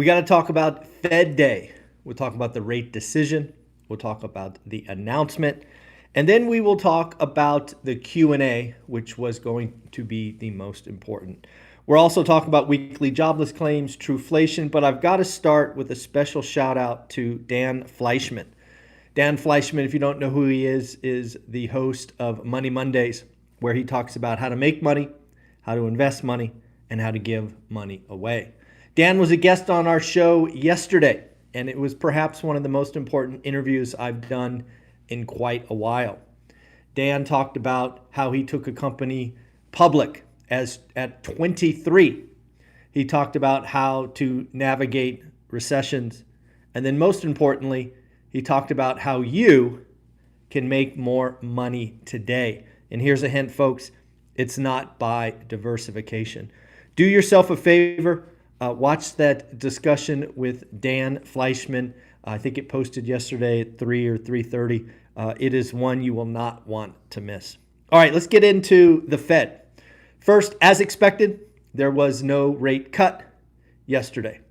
We got to talk about Fed Day. We'll talk about the rate decision. We'll talk about the announcement. And then we will talk about the Q&A, which was going to be the most important. We're also talking about weekly jobless claims, trueflation, but I've got to start with a special shout out to Dan Fleischman. Dan Fleischman, if you don't know who he is the host of Money Mondays, where he talks about how to make money, how to invest money, and how to give money away. Dan was a guest on our show yesterday, and it was perhaps one of the most important interviews I've done in quite a while. Dan talked about how he took a company public at 23. He talked about how to navigate recessions. And then most importantly, he talked about how you can make more money today. And here's a hint, folks, it's not by diversification. Do yourself a favor, watch that discussion with Dan Fleischman. I think it posted yesterday at 3 or 3:30. It is one you will not want to miss. All right, let's get into the Fed. First, as expected, there was no rate cut yesterday.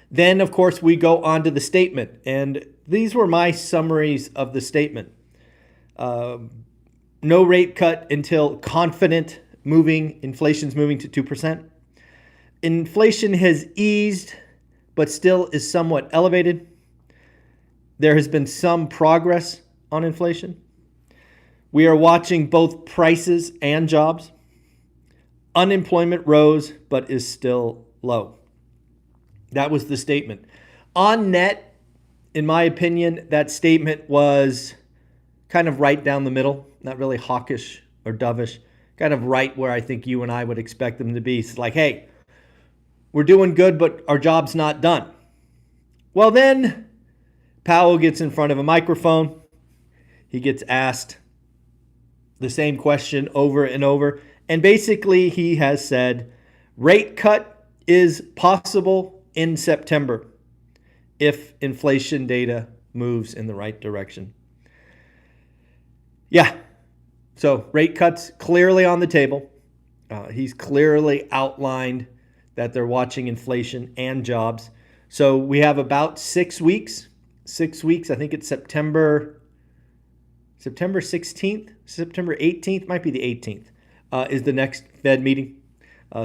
Then, of course, we go on to the statement, and these were my summaries of the statement. No rate cut until confident inflation's moving to 2%. Inflation has eased, but still is somewhat elevated. There has been some progress on inflation. We are watching both prices and jobs. Unemployment rose, but is still low. That was the statement. On net, in my opinion, that statement was kind of right down the middle, not really hawkish or dovish, kind of right where I think you and I would expect them to be. It's like, hey, we're doing good, but our job's not done. Well, then Powell gets in front of a microphone. He gets asked the same question over and over. And basically he has said, rate cut is possible in September if inflation data moves in the right direction. Yeah, so rate cuts clearly on the table. He's clearly outlined that they're watching inflation and jobs. So we have about 6 weeks. 6 weeks, I think it's September 16th, September 18th, might be the 18th, is the next Fed meeting.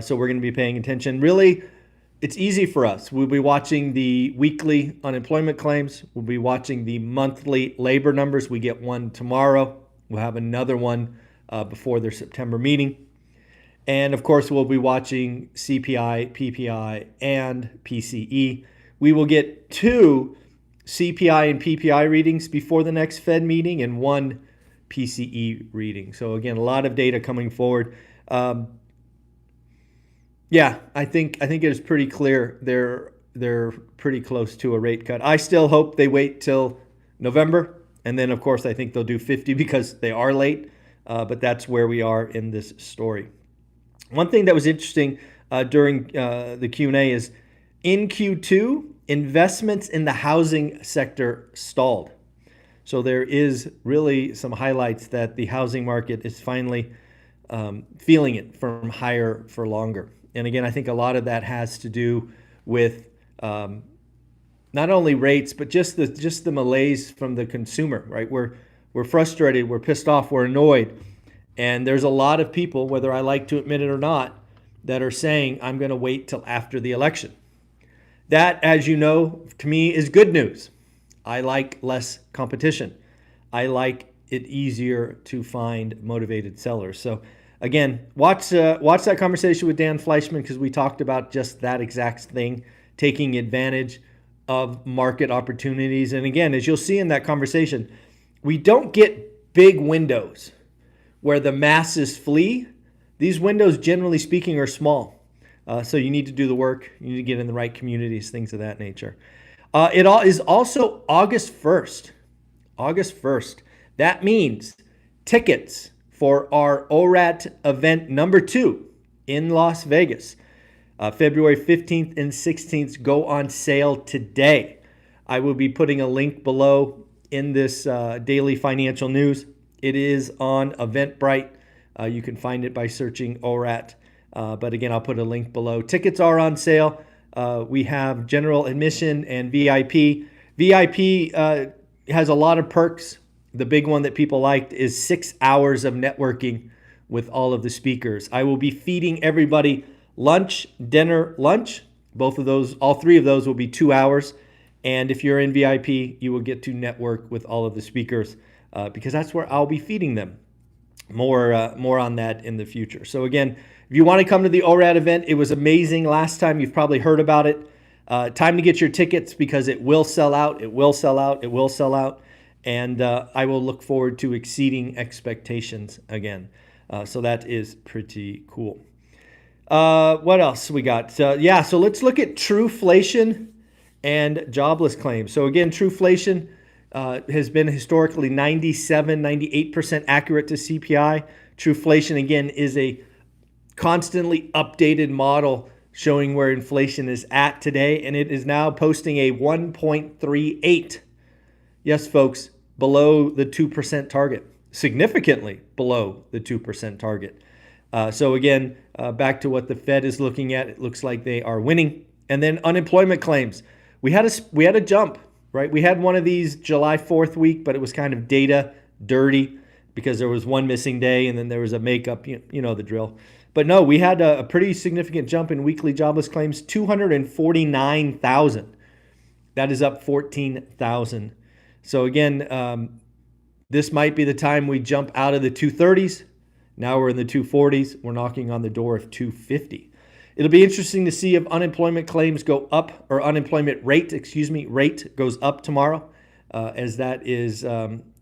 So we're going to be paying attention. Really, it's easy for us. We'll be watching the weekly unemployment claims. We'll be watching the monthly labor numbers. We get one tomorrow. We'll have another one before their September meeting. And of course, we'll be watching CPI, PPI, and PCE. We will get 2 CPI and PPI readings before the next Fed meeting and 1 PCE reading. So again, a lot of data coming forward. Yeah, I think it is pretty clear they're pretty close to a rate cut. I still hope they wait till November, and then of course I think they'll do 50 because they are late. But that's where we are in this story. One thing that was interesting during the Q&A is in Q2, investments in the housing sector stalled. So there is really some highlights that the housing market is finally feeling it from higher for longer. And again, I think a lot of that has to do with not only rates, but just the malaise from the consumer, right? We're frustrated, we're pissed off, we're annoyed. And there's a lot of people, whether I like to admit it or not, that are saying, I'm going to wait till after the election. That, as you know, to me is good news. I like less competition. I like it easier to find motivated sellers. So again, watch that conversation with Dan Fleischman, because we talked about just that exact thing, taking advantage of market opportunities. And again, as you'll see in that conversation, we don't get big windows where the masses flee. These windows, generally speaking, are small. So you need to do the work. You need to get in the right communities, things of that nature. It is also August 1st. August 1st. That means tickets for our ORaaT event number 2 in Las Vegas, February 15th and 16th, go on sale today. I will be putting a link below in this daily financial news. It is on Eventbrite. You can find it by searching ORaaT. But again, I'll put a link below. Tickets are on sale. We have general admission and VIP. VIP has a lot of perks. The big one that people liked is 6 hours of networking with all of the speakers. I will be feeding everybody lunch, dinner, lunch. Both of those, all three of those will be 2 hours. And if you're in VIP, you will get to network with all of the speakers because that's where I'll be feeding them. More on that in the future. So again, if you want to come to the ORaaT event, it was amazing last time. You've probably heard about it. Time to get your tickets because it will sell out. It will sell out. It will sell out. And I will look forward to exceeding expectations again. So that is pretty cool. What else we got? So let's look at trueflation and jobless claims. So again, trueflation has been historically 97, 98% accurate to CPI. Trueflation, again, is a constantly updated model showing where inflation is at today, and it is now posting a 1.38. Yes, folks, below the 2% target, significantly below the 2% target. So again, back to what the Fed is looking at, it looks like they are winning. And then unemployment claims. We had a jump, right? We had one of these July 4th week, but it was kind of data dirty because there was one missing day and then there was a makeup, you know the drill. But no, we had a pretty significant jump in weekly jobless claims, 249,000. That is up 14,000. So again, this might be the time we jump out of the 230s. Now we're in the 240s. We're knocking on the door of 250. It'll be interesting to see if unemployment claims go up, or unemployment rate goes up tomorrow, as that is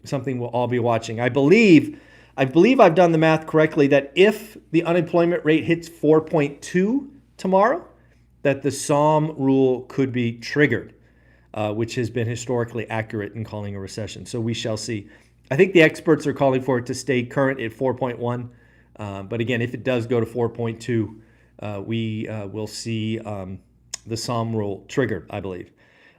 something we'll all be watching. I believe I've done the math correctly that if the unemployment rate hits 4.2 tomorrow, that the Psalm rule could be triggered, which has been historically accurate in calling a recession. So we shall see. I think the experts are calling for it to stay current at 4.1. But again, if it does go to 4.2, we will see the Psalm rule triggered, I believe.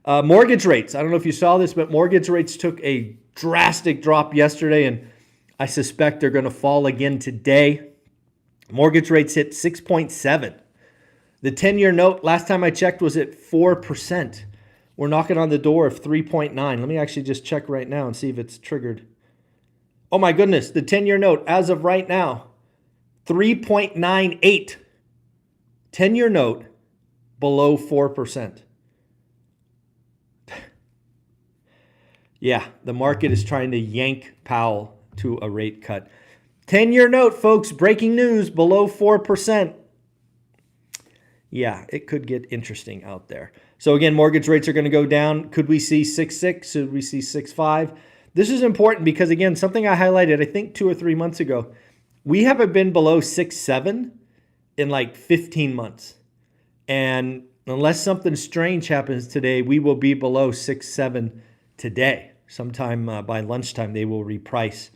Mortgage rates. I don't know if you saw this, but mortgage rates took a drastic drop yesterday, and I suspect they're going to fall again today. Mortgage rates hit 6.7. The 10-year note, last time I checked, was at 4%. We're knocking on the door of 3.9. Let me actually just check right now and see if it's triggered. Oh my goodness, the 10-year note, as of right now, 3.98. 10-year note below 4%. Yeah, the market is trying to yank Powell to a rate cut. 10-year note, folks, breaking news, below 4%. Yeah, it could get interesting out there. So again, mortgage rates are going to go down. Could we see 6.6? Should we see 6.5? This is important because, again, something I highlighted, I think 2 or 3 months ago, we haven't been below 6.7 in like 15 months. And unless something strange happens today, we will be below 6.7 today. Sometime by lunchtime, they will reprice.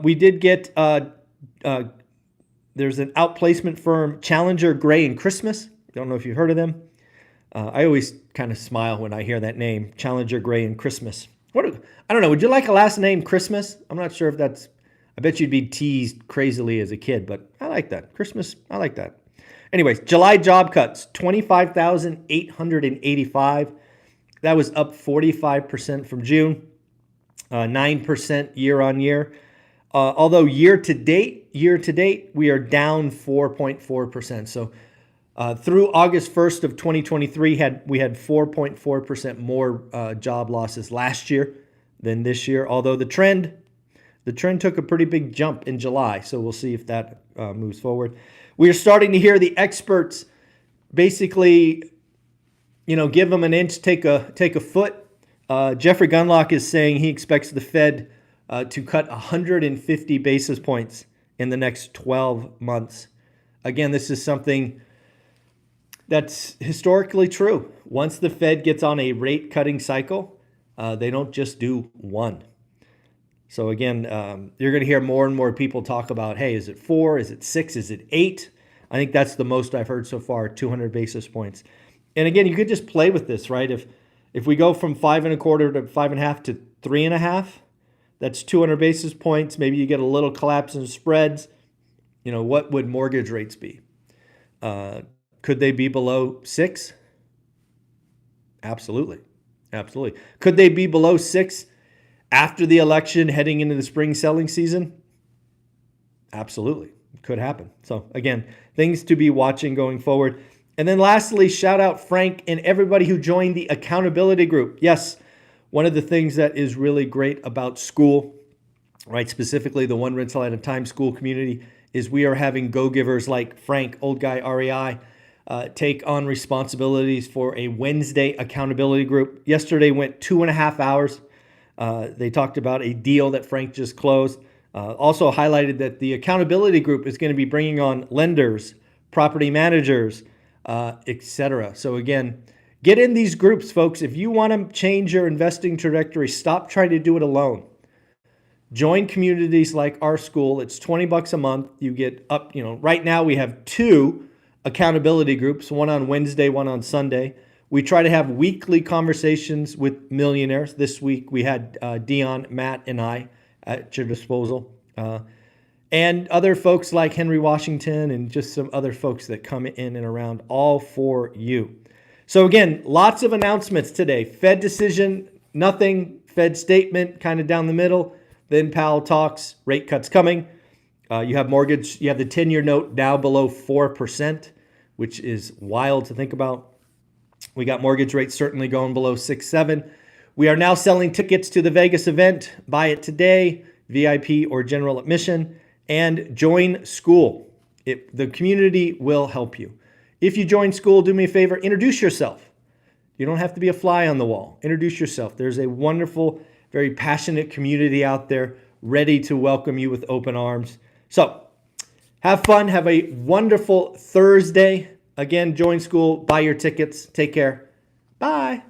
We did get, there's an outplacement firm, Challenger, Gray, and Christmas. Don't know if you've heard of them. I always kind of smile when I hear that name, Challenger, Gray, and Christmas. I don't know. Would you like a last name, Christmas? I'm not sure if that's, I bet you'd be teased crazily as a kid, but I like that. Christmas, I like that. Anyways, July job cuts, 25,885. That was up 45% from June, 9% year on year. Although year to date, we are down 4.4%. So through August 1st of 2023, we had 4.4% more job losses last year than this year. Although the trend took a pretty big jump in July, so we'll see if that moves forward. We are starting to hear the experts basically, give them an inch, take a foot. Jeffrey Gundlach is saying he expects the Fed to cut 150 basis points in the next 12 months. Again, this is something that's historically true. Once the Fed gets on a rate cutting cycle, they don't just do one. So again, you're going to hear more and more people talk about, hey, is it 4? Is it 6? Is it 8? I think that's the most I've heard so far, 200 basis points. And again, you could just play with this, right? If we go from 5.25 to 5.5 to 3.5, that's 200 basis points. Maybe you get a little collapse in spreads. What would mortgage rates be? Could they be below 6? Absolutely. Absolutely. Could they be below 6 after the election heading into the spring selling season? Absolutely. Could happen. So again, things to be watching going forward. And then lastly, shout out Frank and everybody who joined the accountability group. Yes, one of the things that is really great about school, right, specifically the One Rental at a Time school community, is we are having go-givers like Frank, old guy REI, take on responsibilities for a Wednesday accountability group. Yesterday went 2.5 hours. They talked about a deal that Frank just closed. Also highlighted that the accountability group is going to be bringing on lenders, property managers, etc. So again, get in these groups, folks. If you want to change your investing trajectory, stop trying to do it alone. Join communities like our school. It's $20 a month. You get up, right now we have 2 accountability groups, one on Wednesday, one on Sunday. We try to have weekly conversations with millionaires. This week we had Dion, Matt, and I at your disposal. And other folks like Henry Washington and just some other folks that come in and around, all for you. So again, lots of announcements today. Fed decision, nothing. Fed statement, kind of down the middle. Then Powell talks, rate cuts coming. You have mortgage, you have the 10-year note now below 4%, which is wild to think about. We got mortgage rates certainly going below 6.7. We are now selling tickets to the Vegas event. Buy it today, VIP or general admission, and join school. The community will help you. If you join school, do me a favor, introduce yourself. You don't have to be a fly on the wall. Introduce yourself. There's a wonderful, very passionate community out there ready to welcome you with open arms. So have fun. Have a wonderful Thursday. Again, join school, buy your tickets. Take care. Bye.